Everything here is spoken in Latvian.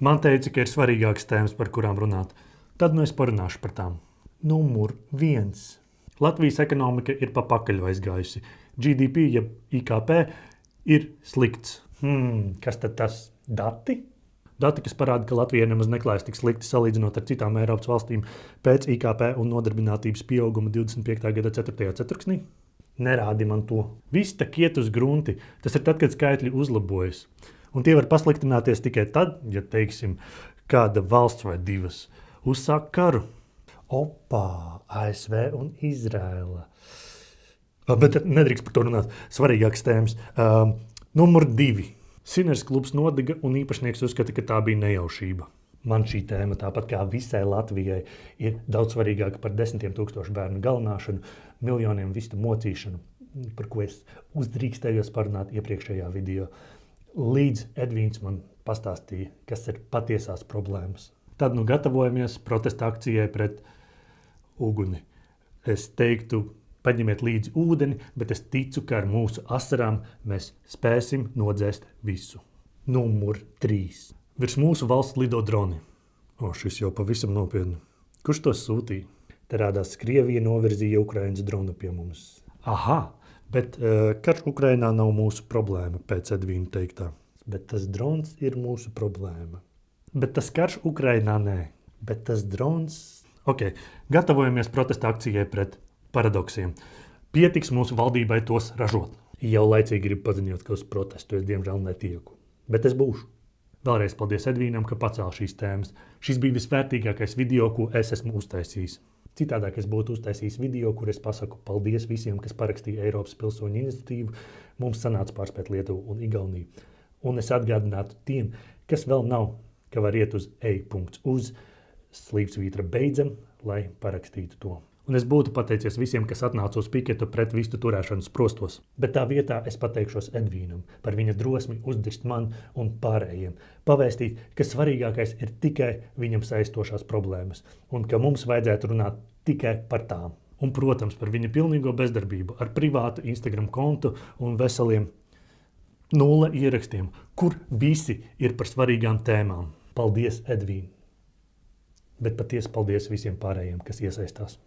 Man teica, ka ir svarīgākas tēmas, par kurām runāt. Tad nu es parunāšu par tām. Numur 1. Latvijas ekonomika ir pa pakaļu aizgājusi. GDP, jeb IKP, ir slikts. Kas tad tas? Dati? Dati, kas parāda, ka Latvijai nemaz neklājas tik slikti salīdzinot ar citām Eiropas valstīm pēc IKP un nodarbinātības pieauguma 25. gada 4. ceturksnī? Nerādi man to. Viss tak iet uz grunti. Tas ir tad, kad skaitļi uzlabojas. Un tie var pasliktināties tikai tad, ja, teiksim, kāda valsts vai divas uzsāk karu. Opā, ASV un Izraela. Bet nedrīkst par to runāt. Svarīgākas tēmas. Numur 2. Sinners klubs nodega un īpašnieks uzskata, ka tā bija nejaušība. Man šī tēma, tāpat kā visai Latvijai, ir daudz svarīgāka par 10 000 bērnu galināšanu, miljoniem vistu mocīšanu, par ko es uzdrīkstējos parunāt iepriekšējā video. Līdz Edvīns man pastāstīja, kas ir patiesās problēmas. Tad nu gatavojamies protesta akcijai pret uguni. Es teiktu, paņemiet līdzi ūdeni, bet es ticu, ka ar mūsu asarām mēs spēsim nodzēst visu. Numur 3. Virs mūsu valsts lido droni. Šis jau pavisam nopietni. Kurš tos sūtīja? Te rādās, Krievija novirzīja Ukrainas dronu pie mums. Aha! Bet karš Ukrainā nav mūsu problēma, pēc Edvīna teiktā. Bet tas drons ir mūsu problēma. Bet tas karš Ukrainā nē. Bet tas drons... Ok, gatavojamies protesta akcijai pret paradoksiem. Pietiks mūsu valdībai tos ražot. Jau laicīgi gribu paziņot, ka uz protestu es diemžēl netieku. Bet es būšu. Vēlreiz paldies Edvīnam, ka pacēl šīs tēmas. Šis bija visvērtīgākais video, ko es esmu uztaisījis. Citādāk es būtu uztaisījis video, kur es pasaku paldies visiem, kas parakstīja Eiropas pilsoņu iniciatīvu. Mums sanāca pārspēt Lietuvu un Igauniju. Un es atgādinātu tiem, kas vēl nav, ka var iet uz e.uz / beidzam, lai parakstītu to. Un es būtu pateicies visiem, kas atnāca uz piketu pret vistu turēšanas prostos. Bet tā vietā es pateikšos Edvīnam par viņa drosmi uzdirst man un pārējiem. Pavēstīt, ka svarīgākais ir tikai viņam saistošās problēmas un ka mums vajadzētu runāt tikai par tām. Un, protams, par viņa pilnīgo bezdarbību ar privātu Instagram kontu un veseliem 0 ierakstiem, kur visi ir par svarīgām tēmām. Paldies, Edvīn! Bet patiesi paldies visiem pārējiem, kas iesaistās.